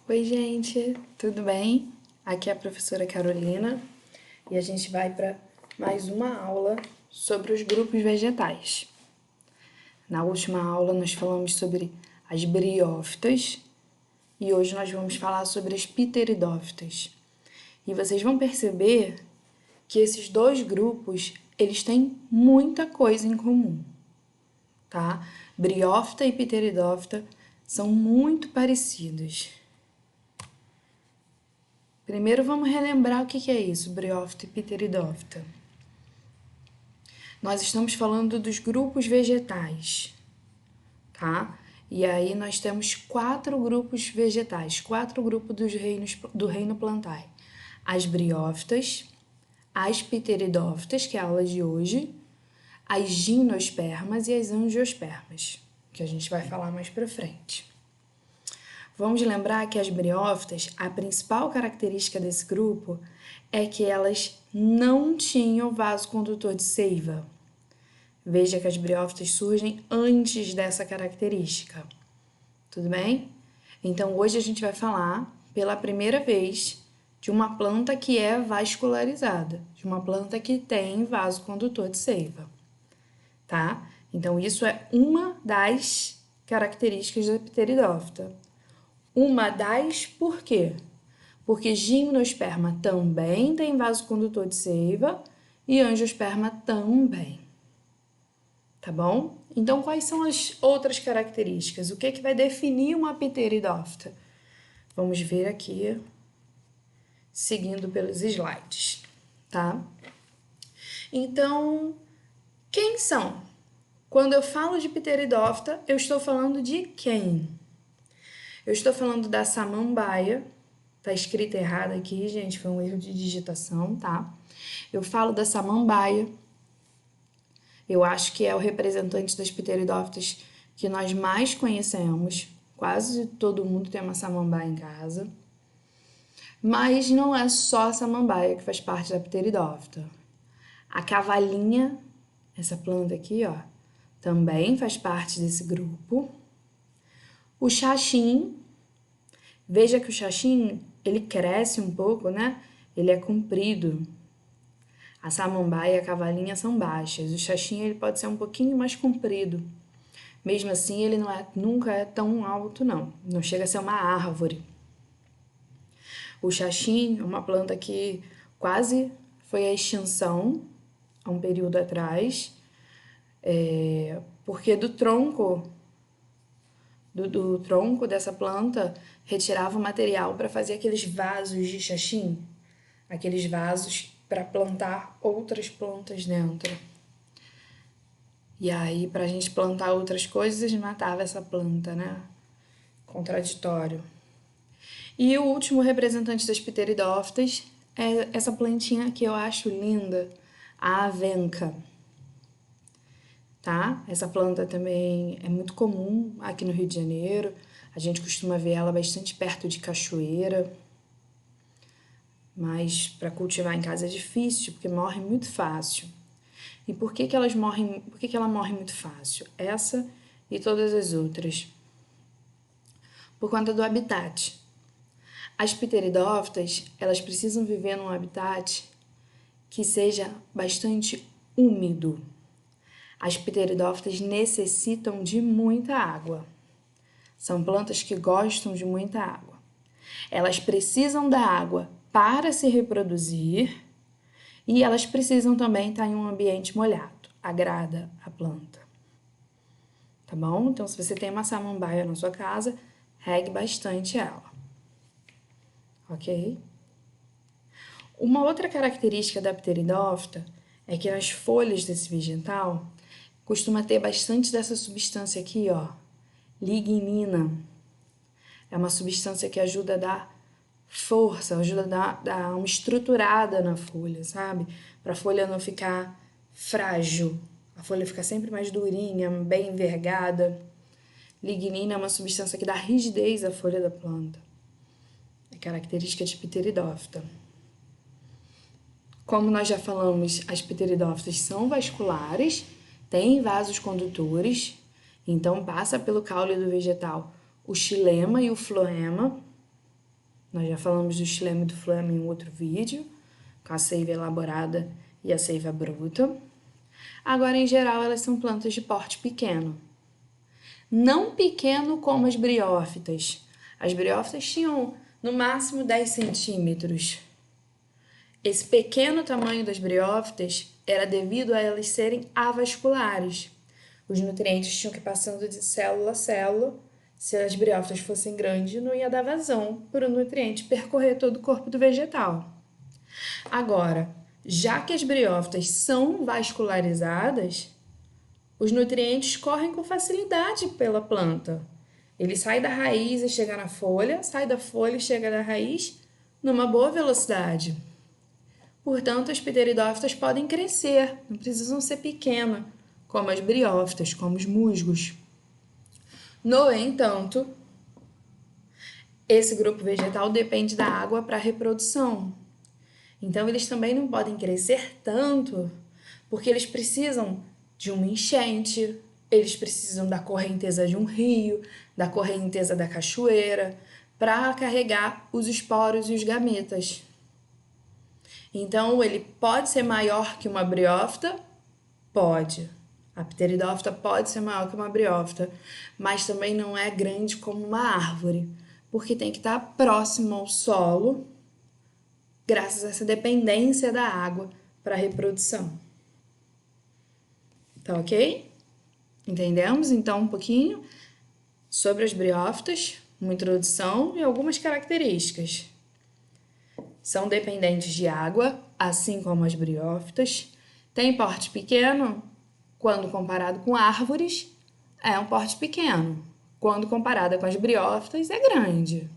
Oi, gente, tudo bem? Aqui é a professora Carolina e a gente vai para mais uma aula sobre os grupos vegetais. Na última aula, nós falamos sobre as briófitas e hoje nós vamos falar sobre as pteridófitas. E vocês vão perceber que esses dois grupos, eles têm muita coisa em comum, tá? Briófita e pteridófita são muito parecidos. Primeiro vamos relembrar o que é isso, briófita e pteridófita. Nós estamos falando dos grupos vegetais, tá? E aí nós temos 4 grupos vegetais, 4 grupos do reino plantae. As briófitas, as pteridófitas, que é a aula de hoje, as gimnospermas e as angiospermas, que a gente vai falar mais pra frente. Vamos lembrar que as briófitas, a principal característica desse grupo é que elas não tinham vaso condutor de seiva. Veja que as briófitas surgem antes dessa característica. Tudo bem? Então, hoje a gente vai falar, pela primeira vez, de uma planta que é vascularizada, de uma planta que tem vaso condutor de seiva, tá? Então, isso é uma das características da pteridófita. Uma das, por quê? Porque gimnosperma também tem vaso condutor de seiva e angiosperma também. Tá bom? Então, quais são as outras características? O que vai definir uma pteridófita? Vamos ver aqui, seguindo pelos slides, tá? Então, quem são? Quando eu falo de pteridófita, eu estou falando de quem? Eu estou falando da samambaia, tá escrito errado aqui, gente, foi um erro de digitação, tá? Eu falo da samambaia, eu acho que é o representante das pteridófitas que nós mais conhecemos, quase todo mundo tem uma samambaia em casa, mas não é só a samambaia que faz parte da pteridófita. A cavalinha, essa planta aqui, ó, também faz parte desse grupo. O xaxim, veja que o xaxim, ele cresce um pouco, né? Ele é comprido. A samambaia e a cavalinha são baixas. O xaxim, ele pode ser um pouquinho mais comprido. Mesmo assim, ele nunca é tão alto, não. Não chega a ser uma árvore. O xaxim é uma planta que quase foi à extinção há um período atrás, porque do tronco dessa planta retirava o material para fazer aqueles vasos de xaxim, aqueles vasos para plantar outras plantas dentro. E aí, para a gente plantar outras coisas, matava essa planta, né? Contraditório. E o último representante das pteridófitas é essa plantinha que eu acho linda, a avenca. Tá? Essa planta também é muito comum aqui no Rio de Janeiro. A gente costuma ver ela bastante perto de cachoeira. Mas para cultivar em casa é difícil, porque morre muito fácil. E por que ela morre muito fácil? Essa e todas as outras. Por conta do habitat. As pteridófitas, elas precisam viver num habitat que seja bastante úmido. As pteridófitas necessitam de muita água. São plantas que gostam de muita água. Elas precisam da água para se reproduzir e elas precisam também estar em um ambiente molhado. Agrada a planta. Tá bom? Então, se você tem uma samambaia na sua casa, regue bastante ela. Ok? Uma outra característica da pteridófita é que as folhas desse vegetal costuma ter bastante dessa substância aqui, ó, lignina. É uma substância que ajuda a dar força, ajuda a dar uma estruturada na folha, sabe? Para a folha não ficar frágil, a folha ficar sempre mais durinha, bem envergada. Lignina é uma substância que dá rigidez à folha da planta. É característica de pteridófita. Como nós já falamos, as pteridófitas são vasculares, têm vasos condutores, então passa pelo caule do vegetal o xilema e o floema. Nós já falamos do xilema e do floema em outro vídeo, com a seiva elaborada e a seiva bruta. Agora, em geral, elas são plantas de porte pequeno. Não pequeno como as briófitas. As briófitas tinham no máximo 10 centímetros. Esse pequeno tamanho das briófitas era devido a elas serem avasculares. Os nutrientes tinham que ir passando de célula a célula. Se as briófitas fossem grandes, não ia dar vazão para o nutriente percorrer todo o corpo do vegetal. Agora, já que as briófitas são vascularizadas, os nutrientes correm com facilidade pela planta. Ele sai da raiz e chega na folha, sai da folha e chega na raiz numa boa velocidade. Portanto, as pteridófitas podem crescer, não precisam ser pequenas, como as briófitas, como os musgos. No entanto, esse grupo vegetal depende da água para a reprodução. Então, eles também não podem crescer tanto, porque eles precisam de uma enchente, eles precisam da correnteza de um rio, da correnteza da cachoeira, para carregar os esporos e os gametas. Então, ele pode ser maior que uma briófita? Pode. A pteridófita pode ser maior que uma briófita, mas também não é grande como uma árvore, porque tem que estar próximo ao solo, graças a essa dependência da água para a reprodução. Tá ok? Entendemos então um pouquinho sobre as briófitas, uma introdução e algumas características. São dependentes de água, assim como as briófitas. Tem porte pequeno, quando comparado com árvores, é um porte pequeno. Quando comparada com as briófitas, é grande.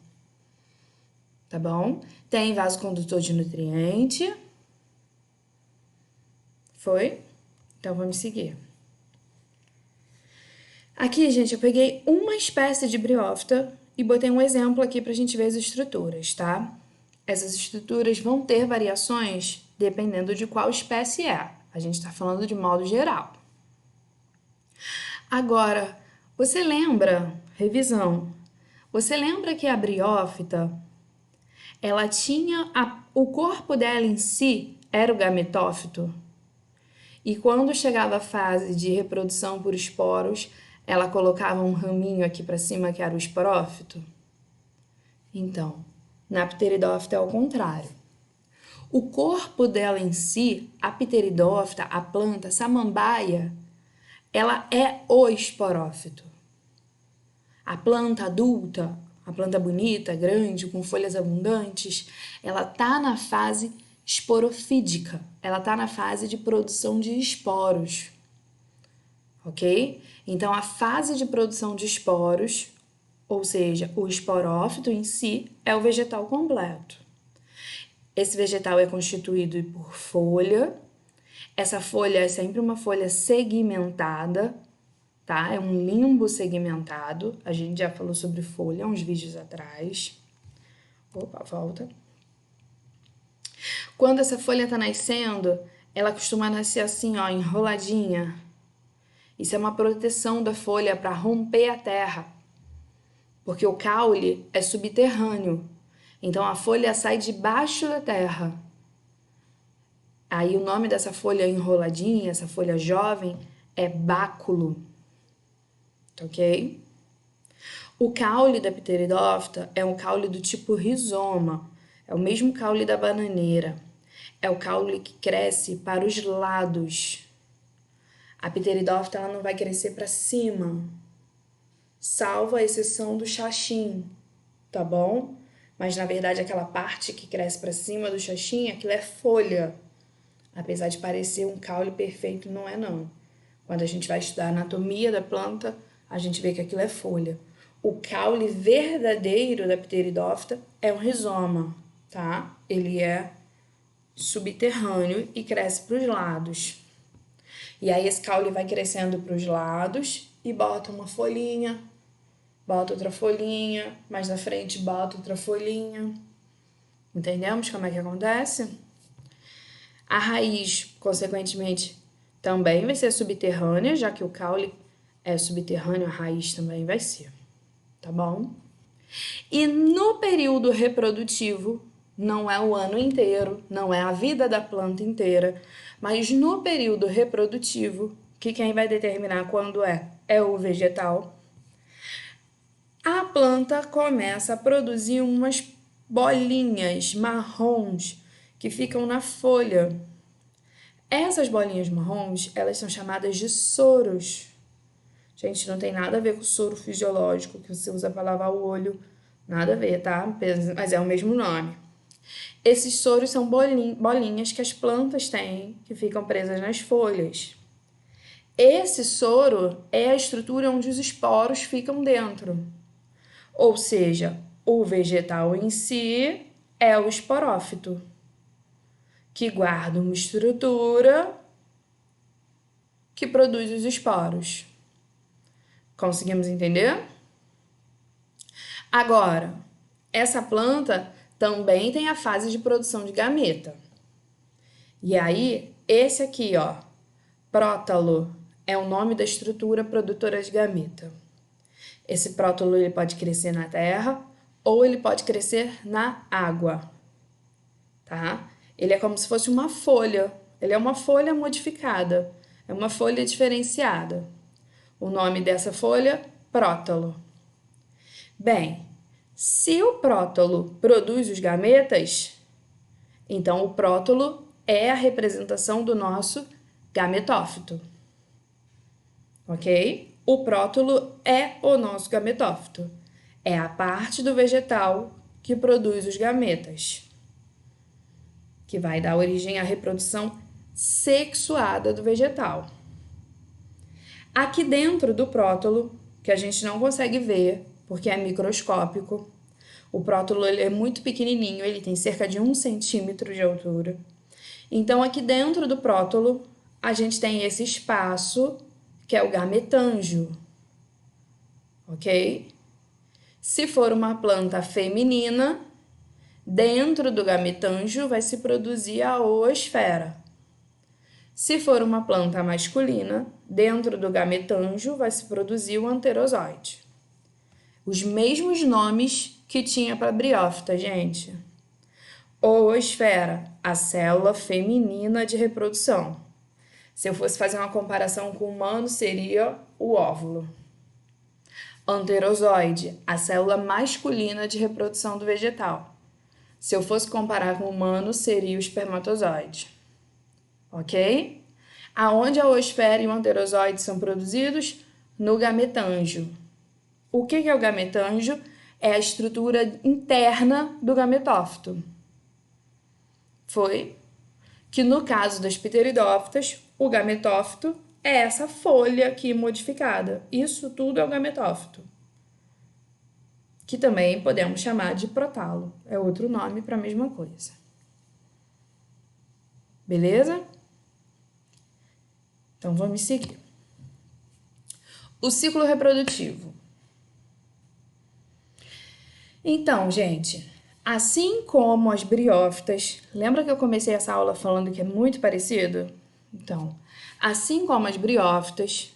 Tá bom? Tem vasocondutor de nutriente. Foi? Então, vamos seguir. Aqui, gente, eu peguei uma espécie de briófita e botei um exemplo aqui pra gente ver as estruturas, tá? Essas estruturas vão ter variações dependendo de qual espécie é. A gente tá falando de modo geral. Agora, você lembra, revisão, você lembra que a briófita, ela tinha, o corpo dela em si era o gametófito? E quando chegava a fase de reprodução por esporos, ela colocava um raminho aqui para cima que era o esporófito? Então, na pteridófita é ao contrário. O corpo dela em si, a pteridófita, a planta, samambaia, ela é o esporófito. A planta adulta, a planta bonita, grande, com folhas abundantes, ela tá na fase esporofídica. Ela tá na fase de produção de esporos. Ok? Então, a fase de produção de esporos, ou seja, o esporófito em si, é o vegetal completo. Esse vegetal é constituído por folha. Essa folha é sempre uma folha segmentada, tá? É um limbo segmentado. A gente já falou sobre folha uns vídeos atrás. Opa, volta. Quando essa folha tá nascendo, ela costuma nascer assim, ó, enroladinha. Isso é uma proteção da folha para romper a terra, porque o caule é subterrâneo. Então, a folha sai debaixo da terra. Aí, o nome dessa folha enroladinha, essa folha jovem, é báculo. Ok? O caule da pteridófita é um caule do tipo rizoma. É o mesmo caule da bananeira. É o caule que cresce para os lados. A pteridófita ela não vai crescer para cima, salvo a exceção do xaxim, tá bom? Mas, na verdade, aquela parte que cresce para cima do xaxim, aquilo é folha. Apesar de parecer um caule perfeito, não é não. Quando a gente vai estudar a anatomia da planta, a gente vê que aquilo é folha. O caule verdadeiro da pteridófita é um rizoma, tá? Ele é subterrâneo e cresce para os lados. E aí esse caule vai crescendo para os lados e bota uma folhinha, bota outra folhinha, mais na frente bota outra folhinha. Entendemos como é que acontece? A raiz, consequentemente, também vai ser subterrânea, já que o caule é subterrâneo, a raiz também vai ser, tá bom? E no período reprodutivo, não é o ano inteiro, não é a vida da planta inteira, mas no período reprodutivo, que quem vai determinar quando é o vegetal, a planta começa a produzir umas bolinhas marrons que ficam na folha. Essas bolinhas marrons, elas são chamadas de soros. Gente, não tem nada a ver com o soro fisiológico que você usa para lavar o olho. Nada a ver, tá? Mas é o mesmo nome. Esses soros são bolinhas que as plantas têm, que ficam presas nas folhas. Esse soro é a estrutura onde os esporos ficam dentro. Ou seja, o vegetal em si é o esporófito, que guarda uma estrutura que produz os esporos. Conseguimos entender? Agora, essa planta também tem a fase de produção de gameta. E aí, esse aqui, ó, prótalo, é o nome da estrutura produtora de gameta. Esse prótalo ele pode crescer na terra ou ele pode crescer na água, tá? Ele é como se fosse uma folha. Ele é uma folha modificada, é uma folha diferenciada. O nome dessa folha, prótalo. Bem, se o prótalo produz os gametas, então o prótalo é a representação do nosso gametófito, ok? O prótalo é o nosso gametófito. É a parte do vegetal que produz os gametas, que vai dar origem à reprodução sexuada do vegetal. Aqui dentro do prótalo, que a gente não consegue ver, porque é microscópico, o prótalo ele é muito pequenininho, ele tem cerca de 1 centímetro de altura. Então, aqui dentro do prótalo, a gente tem esse espaço, que é o gametângio, ok? Se for uma planta feminina, dentro do gametângio vai se produzir a oosfera. Se for uma planta masculina, dentro do gametângio vai se produzir o anterozoide. Os mesmos nomes que tinha para briófita, gente. Oosfera, a célula feminina de reprodução. Se eu fosse fazer uma comparação com o humano, seria o óvulo. Anterozoide, a célula masculina de reprodução do vegetal. Se eu fosse comparar com o humano, seria o espermatozoide. Ok? Aonde a oosfera e o anterozoide são produzidos? No gametângio. O que é o gametângio? É a estrutura interna do gametófito. Foi que no caso das pteridófitas, o gametófito é essa folha aqui modificada. Isso tudo é o gametófito, que também podemos chamar de prótalo. É outro nome para a mesma coisa. Beleza? Então, vamos seguir. O ciclo reprodutivo. Então, gente, assim como as briófitas, lembra que eu comecei essa aula falando que é muito parecido? Então, assim como as briófitas,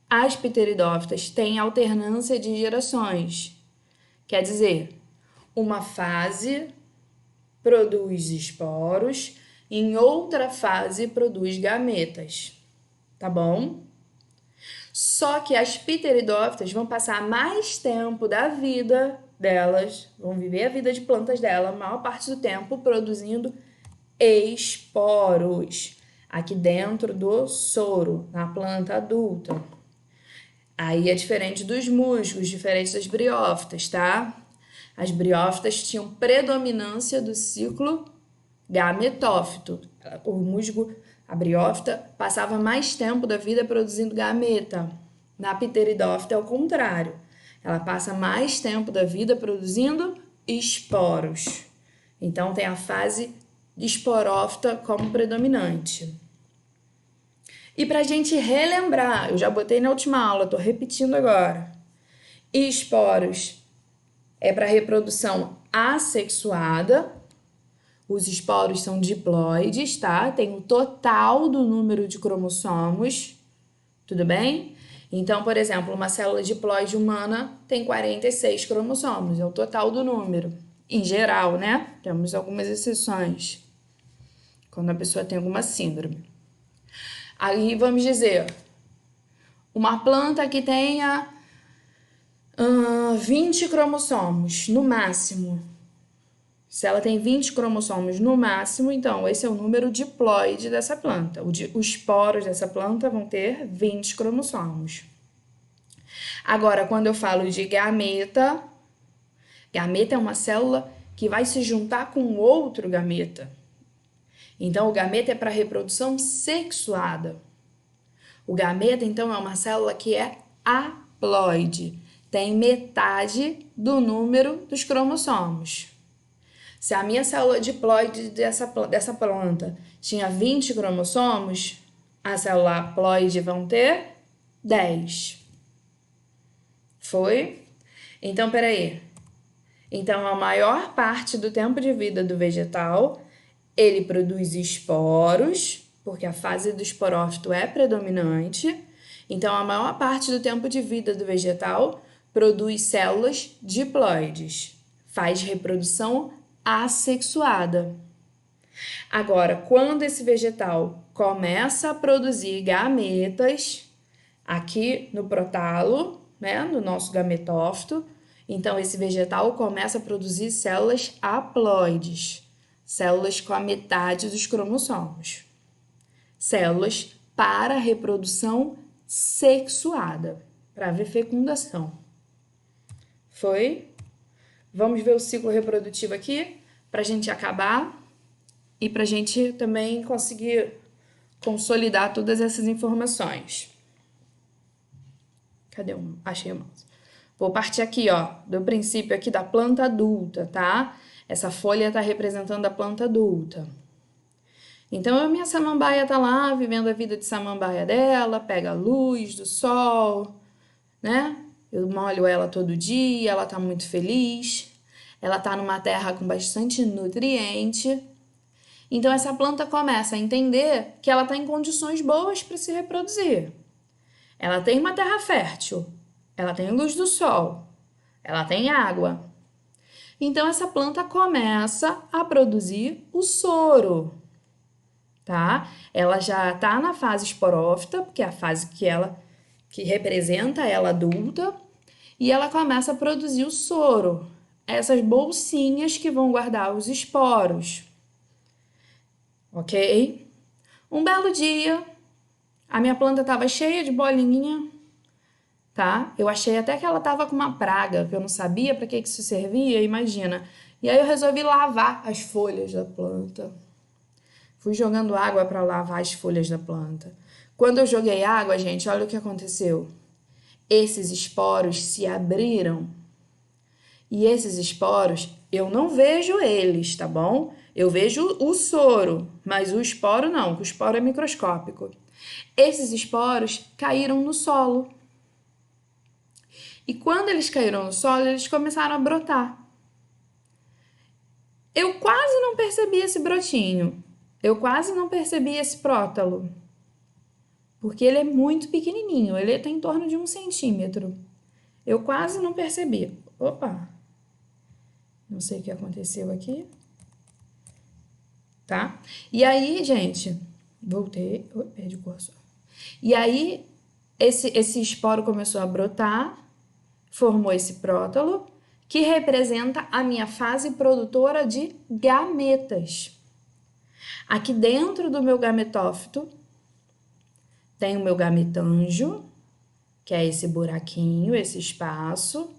as pteridófitas têm alternância de gerações. Quer dizer, uma fase produz esporos, em outra fase produz gametas, tá bom? Só que as pteridófitas vão passar mais tempo da vida delas, vão viver a vida de plantas dela, a maior parte do tempo produzindo esporos, aqui dentro do soro, na planta adulta. Aí é diferente dos musgos, diferente das briófitas, tá? As briófitas tinham predominância do ciclo gametófito. O musgo, a briófita, passava mais tempo da vida produzindo gameta. Na pteridófita é o contrário. Ela passa mais tempo da vida produzindo esporos. Então, tem a fase esporófita como predominante. E para a gente relembrar, eu já botei na última aula, tô repetindo agora. Esporos é para reprodução assexuada. Os esporos são diploides, tá? Tem o total do número de cromossomos, tudo bem? Então, por exemplo, uma célula diploide humana tem 46 cromossomos, é o total do número. Em geral, né? Temos algumas exceções, quando a pessoa tem alguma síndrome. Aí, vamos dizer, uma planta que tenha 20 cromossomos, no máximo. Se ela tem 20 cromossomos no máximo, então esse é o número diploide dessa planta. Os poros dessa planta vão ter 20 cromossomos. Agora, quando eu falo de gameta, gameta é uma célula que vai se juntar com outro gameta. Então, o gameta é para reprodução sexuada. O gameta, então, é uma célula que é haploide. Tem metade do número dos cromossomos. Se a minha célula diploide dessa planta tinha 20 cromossomos, a célula haploide vão ter 10. Foi? Então, peraí. Então, a maior parte do tempo de vida do vegetal, ele produz esporos, porque a fase do esporófito é predominante. Então, a maior parte do tempo de vida do vegetal produz células diploides. Faz reprodução assexuada. Agora, quando esse vegetal começa a produzir gametas, aqui no prótalo, né, no nosso gametófito, então esse vegetal começa a produzir células haploides, células com a metade dos cromossomos, células para reprodução sexuada, para ver fecundação. Foi? Vamos ver o ciclo reprodutivo aqui, para a gente acabar e para a gente também conseguir consolidar todas essas informações. Cadê um? Achei o mouse. Vou partir aqui, ó, do princípio aqui da planta adulta, tá? Essa folha tá representando a planta adulta. Então, a minha samambaia tá lá, vivendo a vida de samambaia dela, pega a luz do sol, né? Eu molho ela todo dia, ela tá muito feliz. Ela tá numa terra com bastante nutriente. Então, essa planta começa a entender que ela tá em condições boas para se reproduzir. Ela tem uma terra fértil, ela tem luz do sol, ela tem água. Então, essa planta começa a produzir o soro, tá? Ela já tá na fase esporófita, que é a fase que representa ela adulta, e ela começa a produzir o soro, essas bolsinhas que vão guardar os esporos, ok? Um belo dia, a minha planta estava cheia de bolinha, tá? Eu achei até que ela estava com uma praga, que eu não sabia para que isso servia, imagina. E aí eu resolvi lavar as folhas da planta. Fui jogando água para lavar as folhas da planta. Quando eu joguei água, gente, olha o que aconteceu. Esses esporos se abriram. E esses esporos, eu não vejo eles, tá bom? Eu vejo o soro, mas o esporo não, porque o esporo é microscópico. Esses esporos caíram no solo. E quando eles caíram no solo, eles começaram a brotar. Eu quase não percebi esse brotinho. Eu quase não percebi esse prótalo. Porque ele é muito pequenininho, ele tem em torno de 1 centímetro. Eu quase não percebi. Opa! Não sei o que aconteceu aqui. Tá? E aí, gente, voltei. Perdi o cursor. E aí, esse esporo começou a brotar, formou esse prótalo, que representa a minha fase produtora de gametas. Aqui dentro do meu gametófito, tem o meu gametângio, que é esse buraquinho, esse espaço.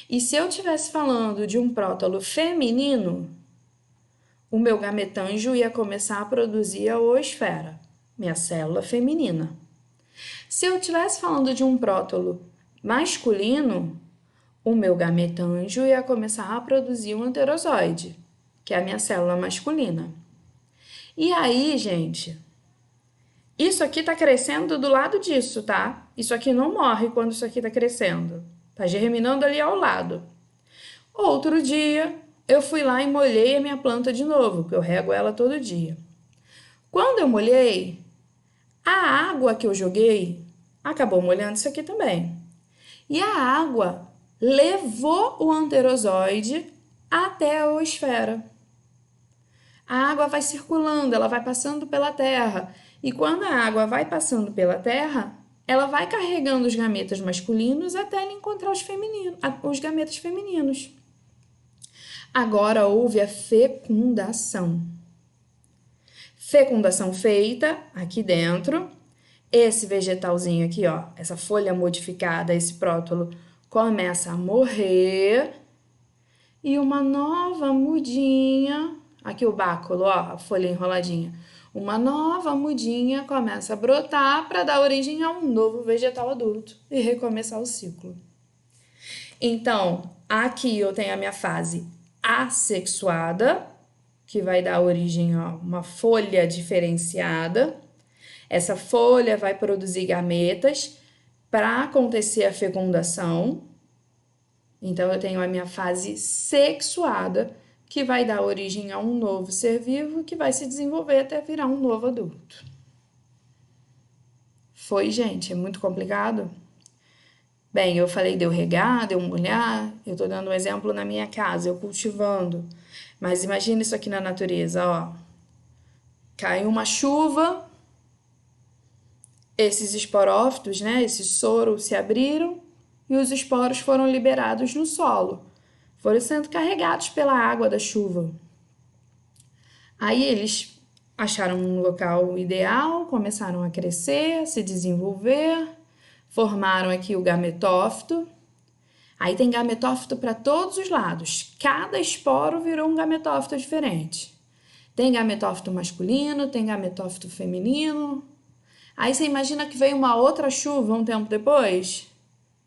E se eu estivesse falando de um prótalo feminino, o meu gametângio ia começar a produzir a oosfera, minha célula feminina. Se eu estivesse falando de um prótalo masculino, o meu gametângio ia começar a produzir um anterozoide, que é a minha célula masculina. E aí, gente, isso aqui tá crescendo do lado disso, tá? Isso aqui não morre quando isso aqui tá crescendo. Tá germinando ali ao lado. Outro dia, eu fui lá e molhei a minha planta de novo, porque eu rego ela todo dia. Quando eu molhei, a água que eu joguei acabou molhando isso aqui também. E a água levou o anterozoide até a oosfera. A água vai circulando, ela vai passando pela Terra. E quando a água vai passando pela Terra, ela vai carregando os gametas masculinos até ela encontrar os gametas femininos. Agora houve a fecundação. Fecundação feita aqui dentro. Esse vegetalzinho aqui, ó, essa folha modificada, esse prótolo, começa a morrer. E uma nova mudinha, aqui o báculo, ó, a folha enroladinha. Uma nova mudinha começa a brotar para dar origem a um novo vegetal adulto e recomeçar o ciclo. Então, aqui eu tenho a minha fase assexuada, que vai dar origem a uma folha diferenciada. Essa folha vai produzir gametas para acontecer a fecundação. Então, eu tenho a minha fase sexuada, que vai dar origem a um novo ser vivo que vai se desenvolver até virar um novo adulto. Foi, gente? É muito complicado? Bem, eu falei de eu regar, de eu molhar, eu tô dando um exemplo na minha casa, eu cultivando. Mas imagina isso aqui na natureza, ó. Caiu uma chuva, esses esporófitos, né, esses soros se abriram e os esporos foram liberados no solo. Foram sendo carregados pela água da chuva. Aí eles acharam um local ideal, começaram a crescer, se desenvolver, formaram aqui o gametófito. Aí tem gametófito para todos os lados. Cada esporo virou um gametófito diferente. Tem gametófito masculino, tem gametófito feminino. Aí você imagina que veio uma outra chuva um tempo depois?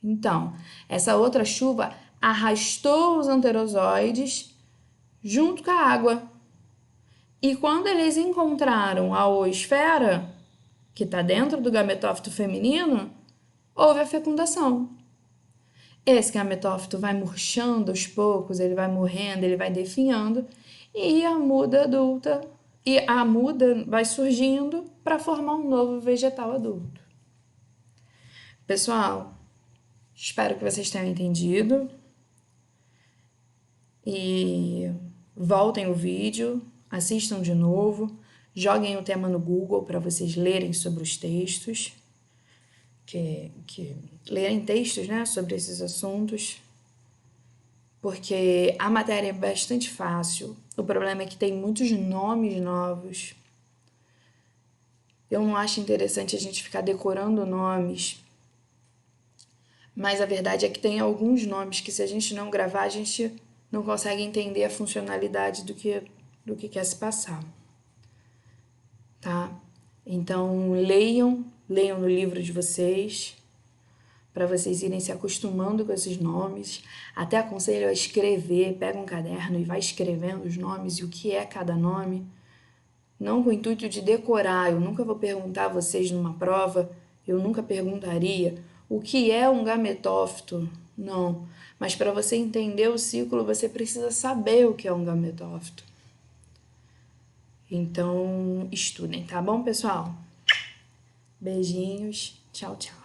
Então, essa outra chuva arrastou os anterozoides junto com a água. E quando eles encontraram a oosfera, que está dentro do gametófito feminino, houve a fecundação. Esse gametófito vai murchando aos poucos, ele vai morrendo, ele vai definhando, e a muda adulta, e a muda vai surgindo para formar um novo vegetal adulto. Pessoal, espero que vocês tenham entendido. E voltem o vídeo, assistam de novo, joguem o tema no Google para vocês lerem sobre os textos, lerem textos, né, sobre esses assuntos, porque a matéria é bastante fácil. O problema é que tem muitos nomes novos. Eu não acho interessante a gente ficar decorando nomes, mas a verdade é que tem alguns nomes que, se a gente não gravar, a gente não consegue entender a funcionalidade do que quer se passar, tá? Então, leiam no livro de vocês, para vocês irem se acostumando com esses nomes. Até aconselho a escrever, pega um caderno e vai escrevendo os nomes e o que é cada nome. Não com o intuito de decorar, eu nunca vou perguntar a vocês numa prova, eu nunca perguntaria o que é um gametófito, não. Mas para você entender o ciclo, você precisa saber o que é um gametófito. Então, estudem, tá bom, pessoal? Beijinhos, tchau, tchau.